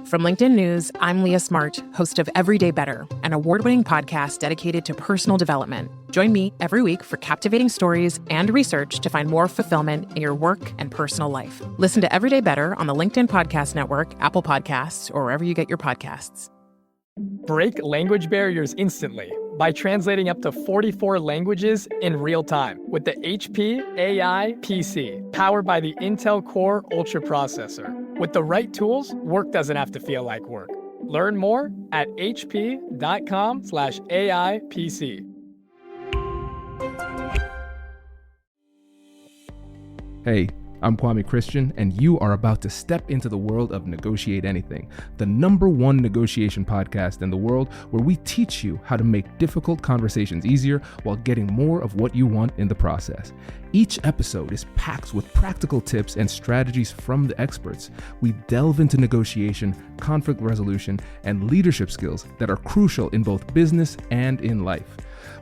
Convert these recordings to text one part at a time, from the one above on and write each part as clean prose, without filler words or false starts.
From LinkedIn News, I'm Leah Smart, host of Everyday Better, an award-winning podcast dedicated to personal development. Join me every week for captivating stories and research to find more fulfillment in your work and personal life. Listen to Everyday Better on the LinkedIn Podcast Network, Apple Podcasts, or wherever you get your podcasts. Break language barriers instantly by translating up to 44 languages in real time with the HP AI PC, powered by the Intel Core Ultra processor. With the right tools, work doesn't have to feel like work. Learn more at hp.com/AI PC. Hey, I'm Kwame Christian, and you are about to step into the world of Negotiate Anything, the #1 negotiation podcast in the world where we teach you how to make difficult conversations easier while getting more of what you want in the process. Each episode is packed with practical tips and strategies from the experts. We delve into negotiation, conflict resolution, and leadership skills that are crucial in both business and in life.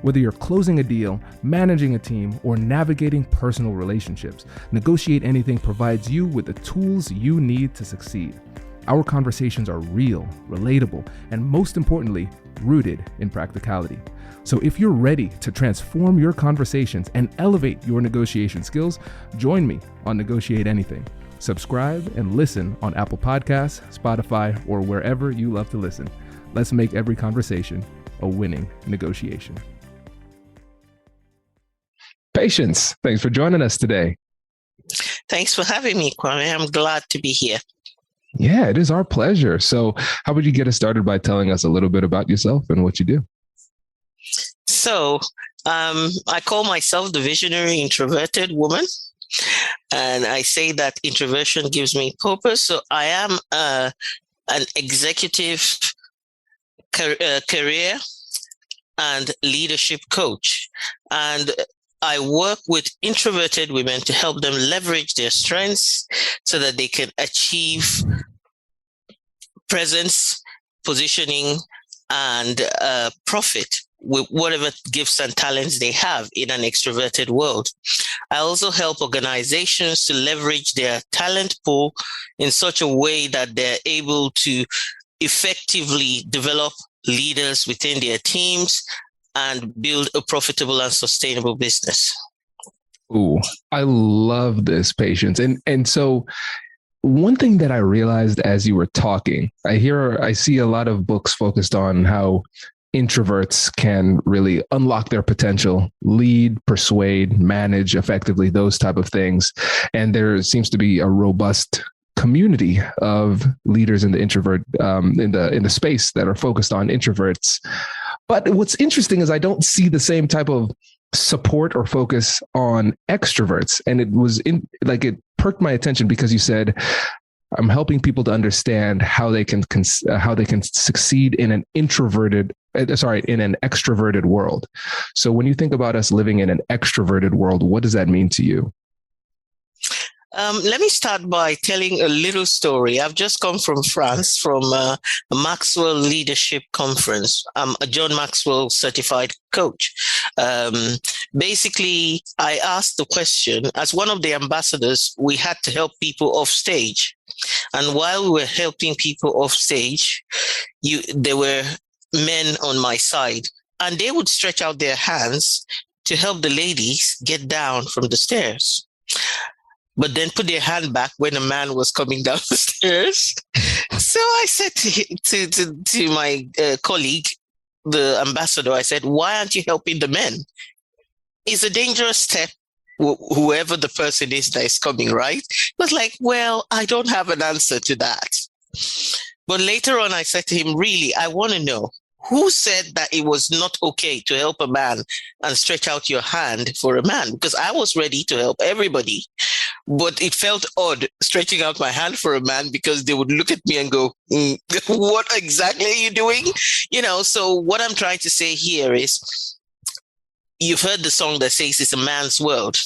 Whether you're closing a deal, managing a team, or navigating personal relationships, Negotiate Anything provides you with the tools you need to succeed. Our conversations are real, relatable, and most importantly, rooted in practicality. So if you're ready to transform your conversations and elevate your negotiation skills, join me on Negotiate Anything. Subscribe and listen on Apple Podcasts, Spotify, or wherever you love to listen. Let's make every conversation a winning negotiation. Patience, thanks for joining us today. Thanks for having me, Kwame. I'm glad to be here. Yeah, it is our pleasure. So how would you get us started by telling us a little bit about yourself and what you do? So I call myself the visionary introverted woman. And I say that introversion gives me purpose. So I am an executive career and leadership coach. And I work with introverted women to help them leverage their strengths so that they can achieve presence, positioning, and profit with whatever gifts and talents they have in an extroverted world. I also help organizations to leverage their talent pool in such a way that they're able to effectively develop leaders within their teams and build a profitable and sustainable business. Ooh, I love this, Patience. And so one thing that I realized as you were talking, I see a lot of books focused on how introverts can really unlock their potential, lead, persuade, manage effectively, those type of things. And there seems to be a robust community of leaders in the introvert in the space that are focused on introverts. But what's interesting is I don't see the same type of support or focus on extroverts. And it perked my attention because you said, I'm helping people to understand how they can succeed in an extroverted world. So when you think about us living in an extroverted world, what does that mean to you? Let me start by telling a little story. I've just come from France from a Maxwell Leadership Conference. I'm a John Maxwell certified coach. Basically, I asked the question, as one of the ambassadors, we had to help people off stage. And while we were helping people off stage, there were men on my side, and they would stretch out their hands to help the ladies get down from the stairs, but then put their hand back when a man was coming down the stairs. So I said to my colleague, the ambassador, I said, why aren't you helping the men? It's a dangerous step, whoever the person is that is coming, right? But like, well, I don't have an answer to that. But later on, I said to him, really, I want to know, who said that it was not okay to help a man and stretch out your hand for a man? Because I was ready to help everybody. But it felt odd stretching out my hand for a man because they would look at me and go, what exactly are you doing? So what I'm trying to say here is, you've heard the song that says it's a man's world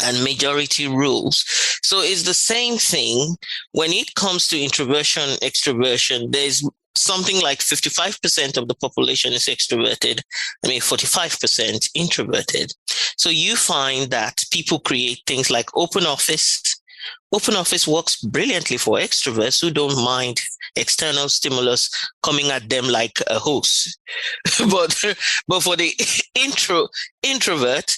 and majority rules. So it's the same thing when it comes to introversion, extroversion. There's something like 55% of the population is extroverted. 45% introverted. So you find that people create things like open office. Open office works brilliantly for extroverts who don't mind external stimulus coming at them like a hose. but for the introvert,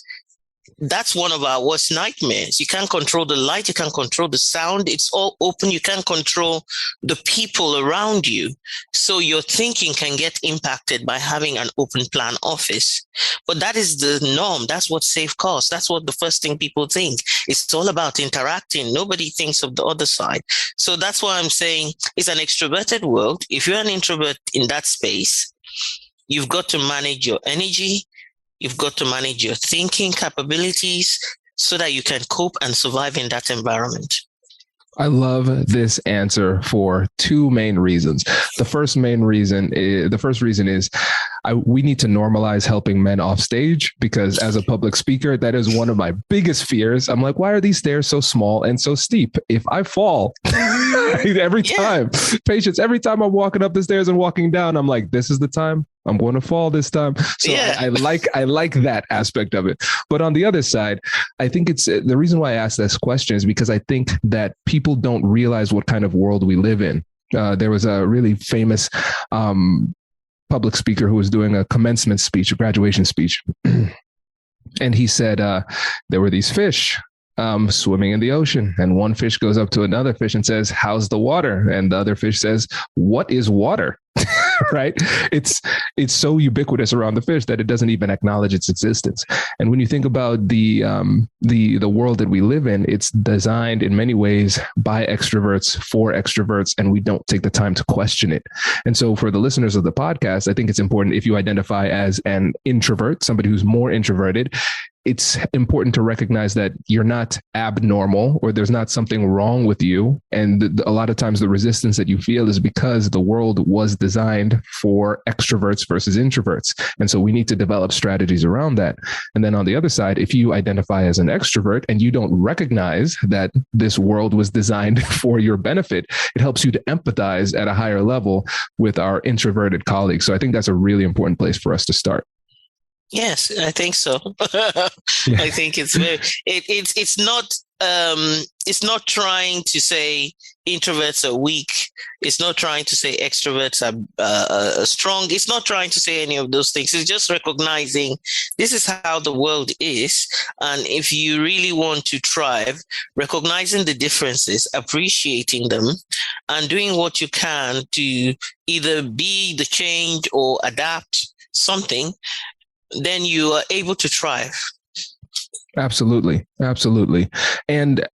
that's one of our worst nightmares. You can't control the light. You can't control the sound. It's all open. You can't control the people around you. So your thinking can get impacted by having an open plan office. But that is the norm. That's what save costs. That's what the first thing people think. It's all about interacting. Nobody thinks of the other side. So that's why I'm saying it's an extroverted world. If you're an introvert in that space, you've got to manage your energy. You've got to manage your thinking capabilities so that you can cope and survive in that environment. I love this answer for two main reasons. The first reason is we need to normalize helping men off stage, because as a public speaker, that is one of my biggest fears. I'm like, why are these stairs so small and so steep? If I fall every time, Patience, every time I'm walking up the stairs and walking down, I'm like, this is the time I'm going to fall this time. So I like that aspect of it. But on the other side, I think it's the reason why I asked this question is because I think that people don't realize what kind of world we live in. There was a really famous public speaker who was doing a commencement speech, a graduation speech. And he said there were these fish swimming in the ocean, and one fish goes up to another fish and says, "How's the water?" And the other fish says, "What is water?" Right? It's so ubiquitous around the fish that it doesn't even acknowledge its existence. And when you think about the world that we live in, it's designed in many ways by extroverts for extroverts, and we don't take the time to question it. And so for the listeners of the podcast, I think it's important, if you identify as an introvert, somebody who's more introverted, it's important to recognize that you're not abnormal, or there's not something wrong with you. And a lot of times the resistance that you feel is because the world was designed for extroverts versus introverts. And so we need to develop strategies around that. And then on the other side, if you identify as an extrovert and you don't recognize that this world was designed for your benefit, it helps you to empathize at a higher level with our introverted colleagues. So I think that's a really important place for us to start. Yes, I think so. Yeah. I think it's it's not trying to say introverts are weak. It's not trying to say extroverts are strong. It's not trying to say any of those things. It's just recognizing this is how the world is. And if you really want to thrive, recognizing the differences, appreciating them, and doing what you can to either be the change or adapt something, then you are able to thrive. Absolutely. Absolutely. And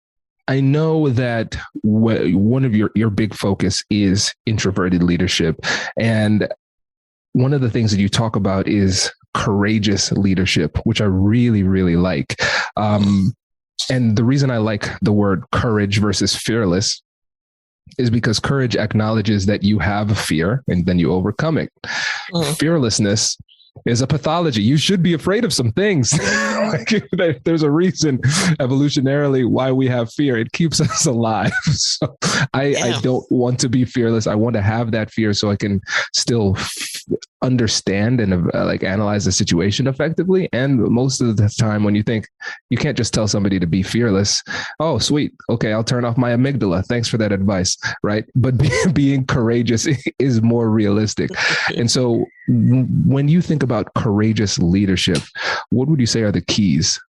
I know that one of your big focus is introverted leadership. And one of the things that you talk about is courageous leadership, which I really, really like. And the reason I like the word courage versus fearless is because courage acknowledges that you have a fear and then you overcome it. Mm-hmm. Fearlessness is a pathology. You should be afraid of some things. There's a reason evolutionarily why we have fear. It keeps us alive. So I don't want to be fearless. I want to have that fear so I can still understand and analyze the situation effectively. And most of the time when you think, you can't just tell somebody to be fearless. Oh, sweet. Okay, I'll turn off my amygdala. Thanks for that advice. Right. But being courageous is more realistic. And so when you think about courageous leadership, what would you say are the keys?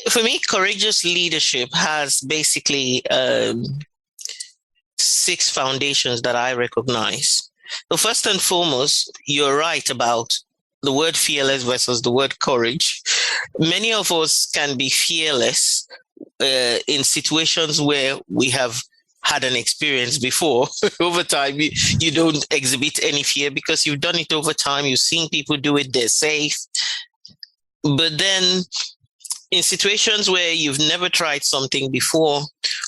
For me, courageous leadership has basically 6 foundations that I recognize. So first and foremost, you're right about the word fearless versus the word courage. Many of us can be fearless in situations where we have had an experience before. Over time, you don't exhibit any fear because you've done it over time. You've seen people do it. They're safe. But then in situations where you've never tried something before,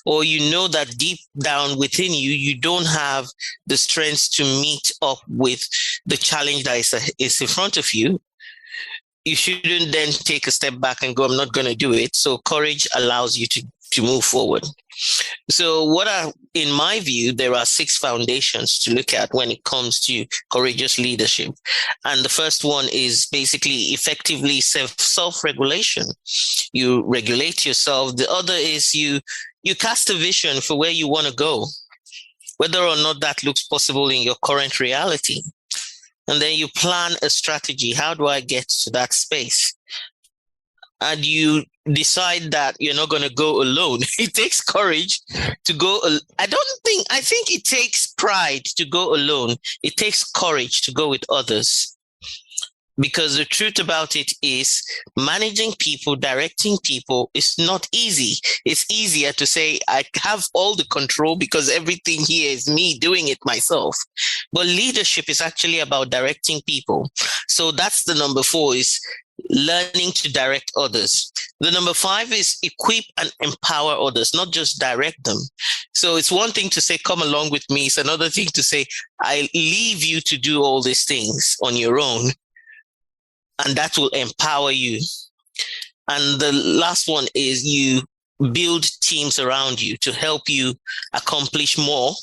or you know that deep down within you, you don't have the strength to meet up with the challenge that is in front of you, you shouldn't then take a step back and go, I'm not going to do it. So courage allows you to move forward. So in my view, there are 6 foundations to look at when it comes to courageous leadership. And the first one is basically effectively self-regulation. You regulate yourself. The other is you cast a vision for where you want to go. whether or not that looks possible in your current reality. And then you plan a strategy. How do I get to that space? And you decide that you're not going to go alone. It takes courage to go. I think it takes pride to go alone. It takes courage to go with others. Because the truth about it is managing people, directing people is not easy. It's easier to say, I have all the control because everything here is me doing it myself. But leadership is actually about directing people. So that's the number 4, is learning to direct others. The number 5 is equip and empower others, not just direct them. So it's one thing to say, come along with me. It's another thing to say, I leave you to do all these things on your own. And that will empower you. And the last one is you build teams around you to help you accomplish more.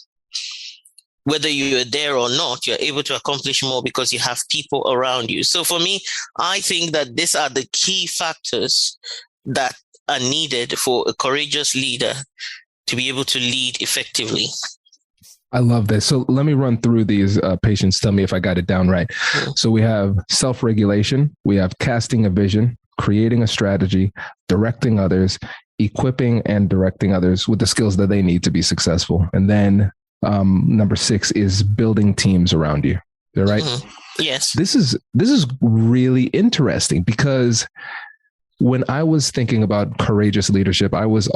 Whether you're there or not, you're able to accomplish more because you have people around you. So for me, I think that these are the key factors that are needed for a courageous leader to be able to lead effectively. I love this. So let me run through these. Patience, tell me if I got it down right. So we have self-regulation, we have casting a vision, creating a strategy, directing others, equipping and directing others with the skills that they need to be successful. And then number 6 is building teams around you. All right? Yes. This is really interesting because when I was thinking about courageous leadership, I was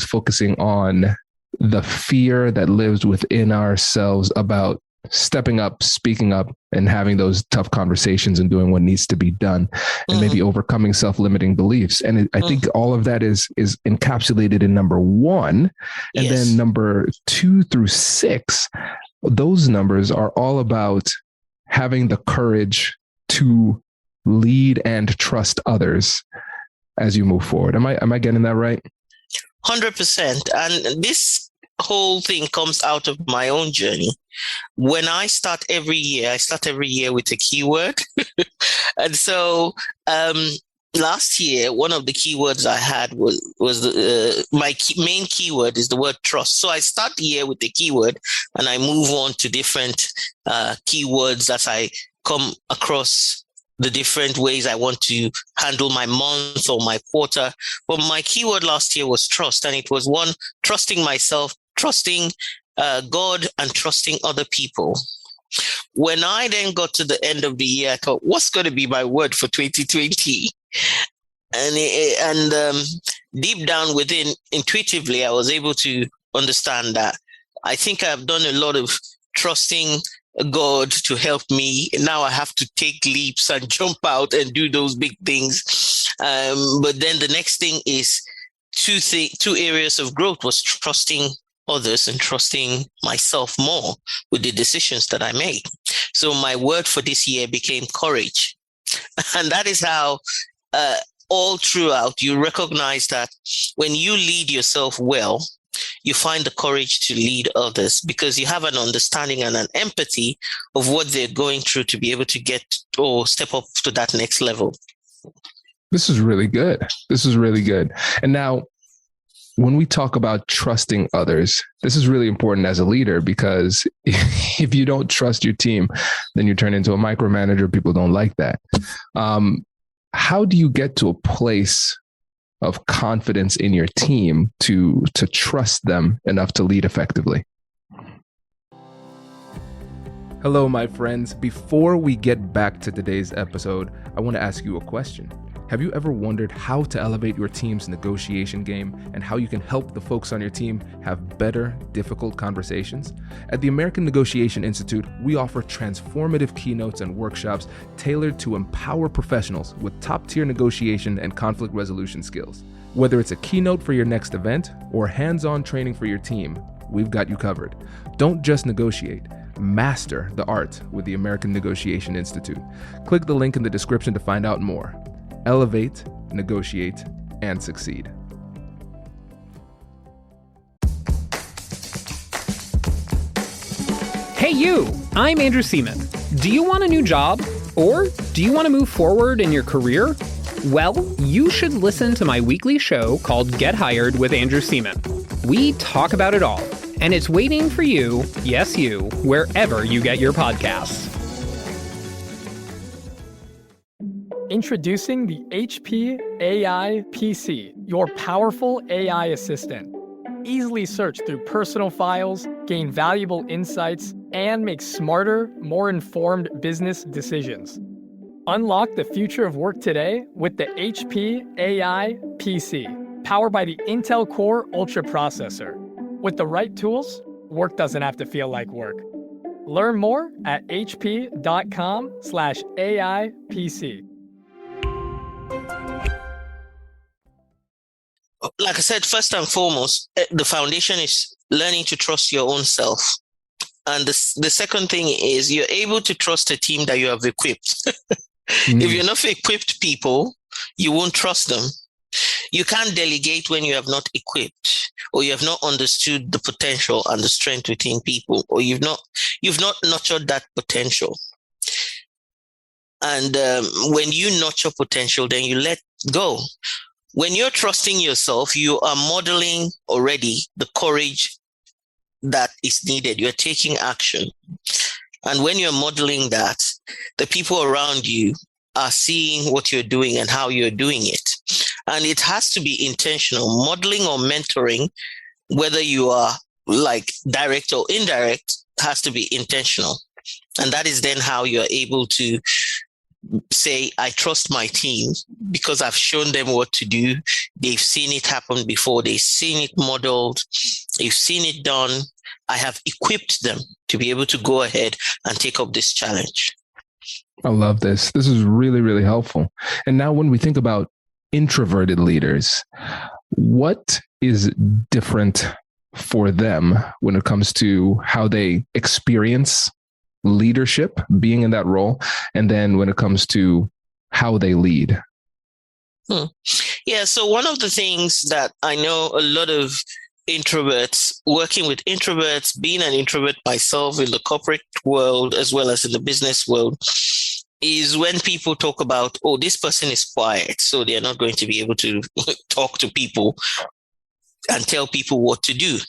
focusing on the fear that lives within ourselves about stepping up, speaking up, and having those tough conversations and doing what needs to be done, and maybe overcoming self-limiting beliefs. And I think all of that is encapsulated in number 1. And then number 2 through 6, those numbers are all about having the courage to lead and trust others as you move forward. Am I getting that right? 100%. And this whole thing comes out of my own journey. When I start every year with a keyword. And so last year, one of the keywords I had was my main keyword is the word trust. So I start the year with the keyword and I move on to different keywords as I come across the different ways I want to handle my month or my quarter. But my keyword last year was trust. And it was 1, trusting myself, trusting God, and trusting other people. When I then got to the end of the year, I thought, what's going to be my word for 2020? And deep down within, intuitively, I was able to understand that I think I've done a lot of trusting God to help me. Now I have to take leaps and jump out and do those big things. But then the next thing is 2 areas of growth was trusting others and trusting myself more with the decisions that I made. So my word for this year became courage. And that is how all throughout you recognize that when you lead yourself well, you find the courage to lead others because you have an understanding and an empathy of what they're going through to be able to get or step up to that next level. This is really good. And now, when we talk about trusting others, this is really important as a leader because if you don't trust your team, then you turn into a micromanager. People don't like that. How do you get to a place of confidence in your team to trust them enough to lead effectively? Hello, my friends. Before we get back to today's episode, I want to ask you a question. Have you ever wondered how to elevate your team's negotiation game and how you can help the folks on your team have better, difficult conversations? At the American Negotiation Institute, we offer transformative keynotes and workshops tailored to empower professionals with top-tier negotiation and conflict resolution skills. Whether it's a keynote for your next event or hands-on training for your team, we've got you covered. Don't just negotiate. Master the art with the American Negotiation Institute. Click the link in the description to find out more. Elevate, negotiate, and succeed. Hey you, I'm Andrew Seaman. Do you want a new job? Or do you want to move forward in your career? Well, you should listen to my weekly show called Get Hired with Andrew Seaman. We talk about it all, and it's waiting for you, yes you, wherever you get your podcasts. Introducing the HP AI PC, your powerful AI assistant. Easily search through personal files, gain valuable insights, and make smarter, more informed business decisions. Unlock the future of work today with the HP AI PC, powered by the Intel Core Ultra processor. With the right tools, work doesn't have to feel like work. Learn more at hp.com/AIPC. Like I said, first and foremost, the foundation is learning to trust your own self. And the second thing is you're able to trust a team that you have equipped. If you're not equipped people, you won't trust them. You can't delegate when you have not equipped, or you have not understood the potential and the strength within people, or you've not nurtured that potential. And when you nurture potential, then you let go. When you're trusting yourself, you are modeling already the courage that is needed. You're taking action. And when you're modeling that, the people around you are seeing what you're doing and how you're doing it. And it has to be intentional. Modeling or mentoring, whether you are like direct or indirect, has to be intentional. And that is then how you're able to say, I trust my team because I've shown them what to do. They've seen it happen before. They've seen it modeled. They've seen it done. I have equipped them to be able to go ahead and take up this challenge. I love this. This is really, really helpful. And now when we think about introverted leaders, what is different for them when it comes to how they experience leadership, being in that role, and then when it comes to how they lead? Yeah, so one of the things that I know a lot of introverts, working with introverts, being an introvert myself in the corporate world as well as in the business world, is when people talk about, oh, this person is quiet, so they're not going to be able to talk to people and tell people what to do.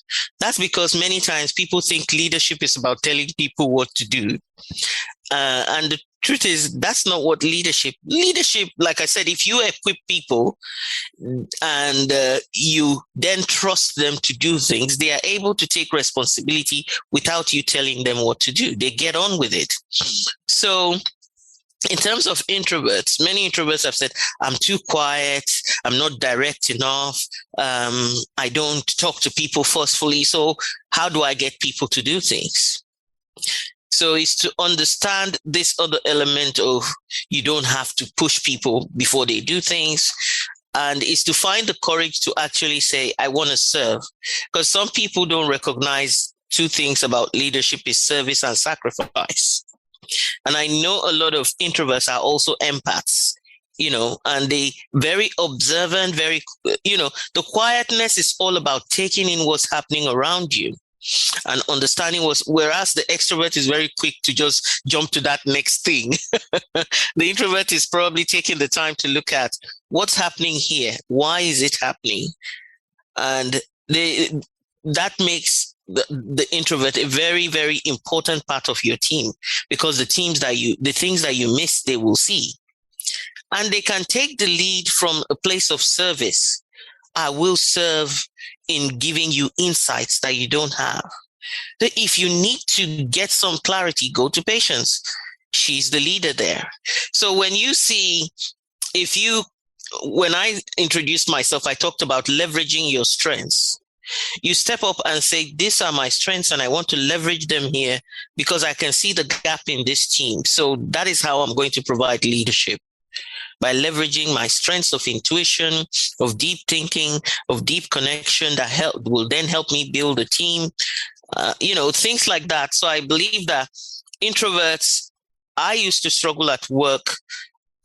That's because many times people think leadership is about telling people what to do. And the truth is, that's not what leadership, like I said, if you equip people and you then trust them to do things, they are able to take responsibility without you telling them what to do. They get on with it. So in terms of introverts, many introverts have said, I'm too quiet, I'm not direct enough, I don't talk to people forcefully, so how do I get people to do things? So it's to understand this other element of you don't have to push people before they do things, and it's to find the courage to actually say, I want to serve. Because some people don't recognize two things about leadership is service and sacrifice. And I know a lot of introverts are also empaths, and they very observant, very, the quietness is all about taking in what's happening around you and understanding whereas the extrovert is very quick to just jump to that next thing. The introvert is probably taking the time to look at what's happening here. Why is it happening? And that makes the introvert a very, very important part of your team, because the things that you miss, they will see. And they can take the lead from a place of service. I will serve in giving you insights that you don't have. So if you need to get some clarity, go to Patience. She's the leader there. So when you see, when I introduced myself, I talked about leveraging your strengths. You step up and say, these are my strengths and I want to leverage them here because I can see the gap in this team. So that is how I'm going to provide leadership, by leveraging my strengths of intuition, of deep thinking, of deep connection that will then help me build a team, things like that. So I believe that introverts, I used to struggle at work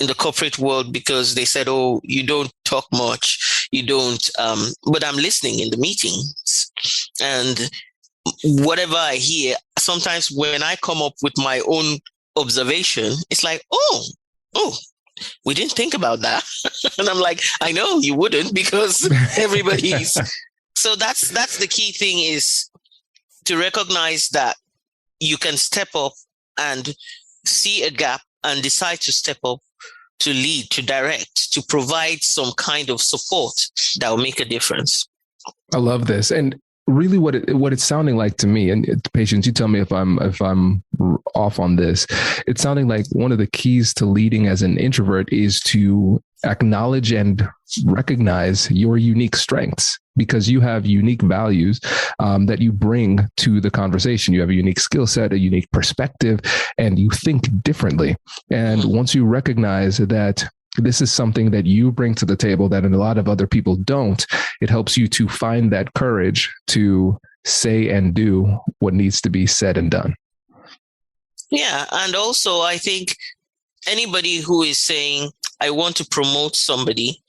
in the corporate world because they said, oh, you don't talk much, you don't, but I'm listening in the meetings. And whatever I hear, sometimes when I come up with my own observation, it's like, oh, we didn't think about that. And I'm like, I know you wouldn't, because everybody's. So that's the key thing, is to recognize that you can step up and see a gap and decide to step up, to lead, to direct, to provide some kind of support that will make a difference. I love this. And really what it's sounding like to me, and Patience, you tell me if I'm off on this, it's sounding like one of the keys to leading as an introvert is to acknowledge and recognize your unique strengths, because you have unique values that you bring to the conversation. You have a unique skill set, a unique perspective, and you think differently. And once you recognize that this is something that you bring to the table that a lot of other people don't, it helps you to find that courage to say and do what needs to be said and done. Yeah. And also, I think anybody who is saying, I want to promote somebody,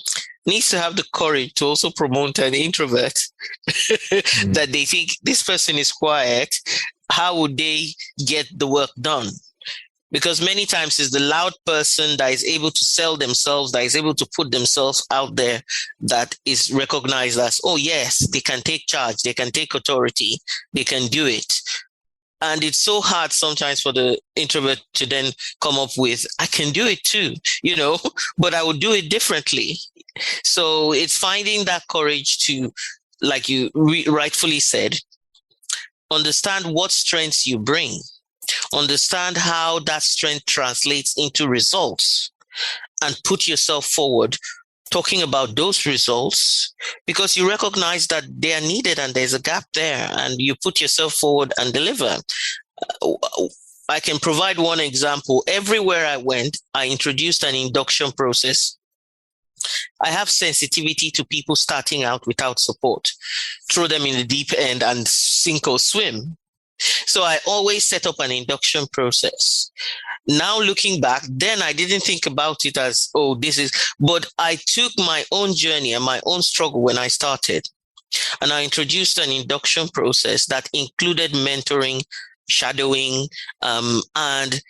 needs to have the courage to also promote an introvert that they think this person is quiet. How would they get the work done? Because many times it's the loud person that is able to sell themselves, that is able to put themselves out there, that is recognized as, oh, yes, they can take charge, they can take authority, they can do it. And it's so hard sometimes for the introvert to then come up with, I can do it too, but I will do it differently. So it's finding that courage to, like you rightfully said, understand what strengths you bring, understand how that strength translates into results, and put yourself forward talking about those results, because you recognize that they are needed and there's a gap there, and you put yourself forward and deliver. I can provide one example. Everywhere I went, I introduced an induction process. I have sensitivity to people starting out without support. Throw them in the deep end and sink or swim. So I always set up an induction process. Now looking back, then I didn't think about it as, but I took my own journey and my own struggle when I started. And I introduced an induction process that included mentoring, shadowing, and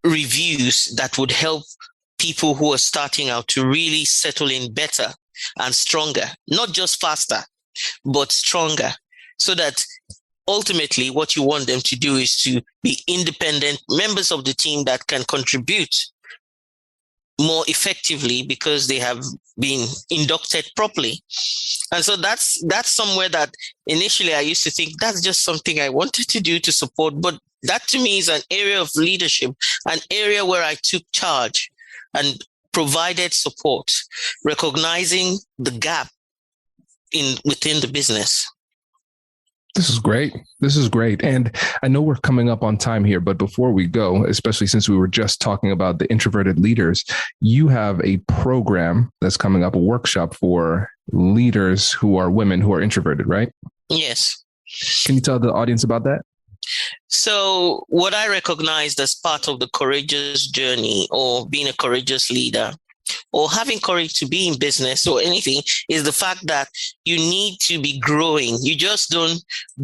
reviews that would help people who are starting out to really settle in better and stronger, not just faster, but stronger, so that ultimately what you want them to do is to be independent members of the team that can contribute more effectively because they have been inducted properly. And so that's somewhere that initially I used to think that's just something I wanted to do to support. But that to me is an area of leadership, an area where I took charge and provided support, recognizing the gap within the business. This is great. This is great. And I know we're coming up on time here, but before we go, especially since we were just talking about the introverted leaders, you have a program that's coming up, a workshop for leaders who are women who are introverted, right? Yes. Can you tell the audience about that? So what I recognized as part of the courageous journey, or being a courageous leader, or having courage to be in business or anything, is the fact that you need to be growing. You just don't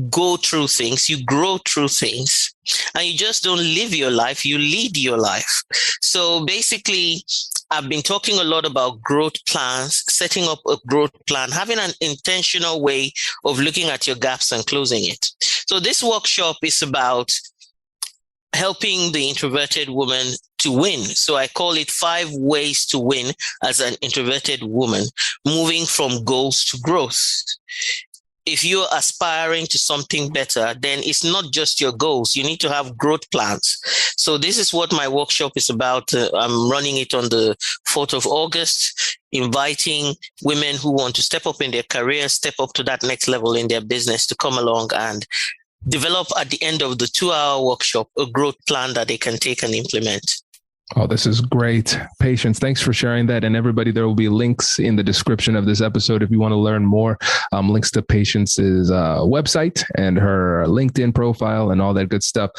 go through things, you grow through things. And you just don't live your life, you lead your life. So basically, I've been talking a lot about growth plans, setting up a growth plan, having an intentional way of looking at your gaps and closing it. So this workshop is about helping the introverted woman to win. So I call it 5 ways to win as an introverted woman, moving from goals to growth. If you're aspiring to something better, then it's not just your goals. You need to have growth plans. So this is what my workshop is about. I'm running it on the 4th of August, inviting women who want to step up in their career, step up to that next level in their business, to come along and develop at the end of the 2-hour workshop a growth plan that they can take and implement. Oh, this is great. Patience, thanks for sharing that. And everybody, there will be links in the description of this episode if you want to learn more, links to Patience's website and her LinkedIn profile and all that good stuff.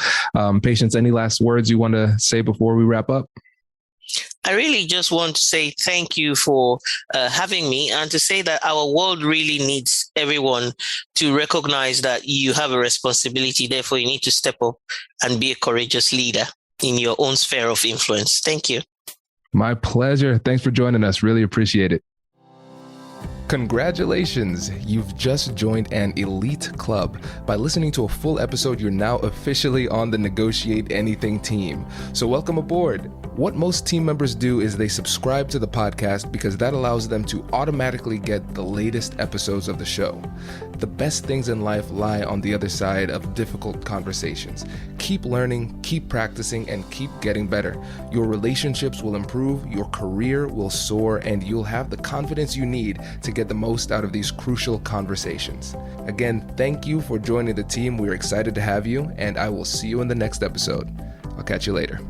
Patience, any last words you want to say before we wrap up? I really just want to say thank you for having me, and to say that our world really needs everyone to recognize that you have a responsibility. Therefore, you need to step up and be a courageous leader in your own sphere of influence. Thank you. My pleasure. Thanks for joining us. Really appreciate it. Congratulations! You've just joined an elite club. By listening to a full episode, you're now officially on the Negotiate Anything team. So welcome aboard. What most team members do is they subscribe to the podcast because that allows them to automatically get the latest episodes of the show. The best things in life lie on the other side of difficult conversations. Keep learning, keep practicing, and keep getting better. Your relationships will improve, your career will soar, and you'll have the confidence you need to get the most out of these crucial conversations. Again, thank you for joining the team. We're excited to have you, and I will see you in the next episode. I'll catch you later.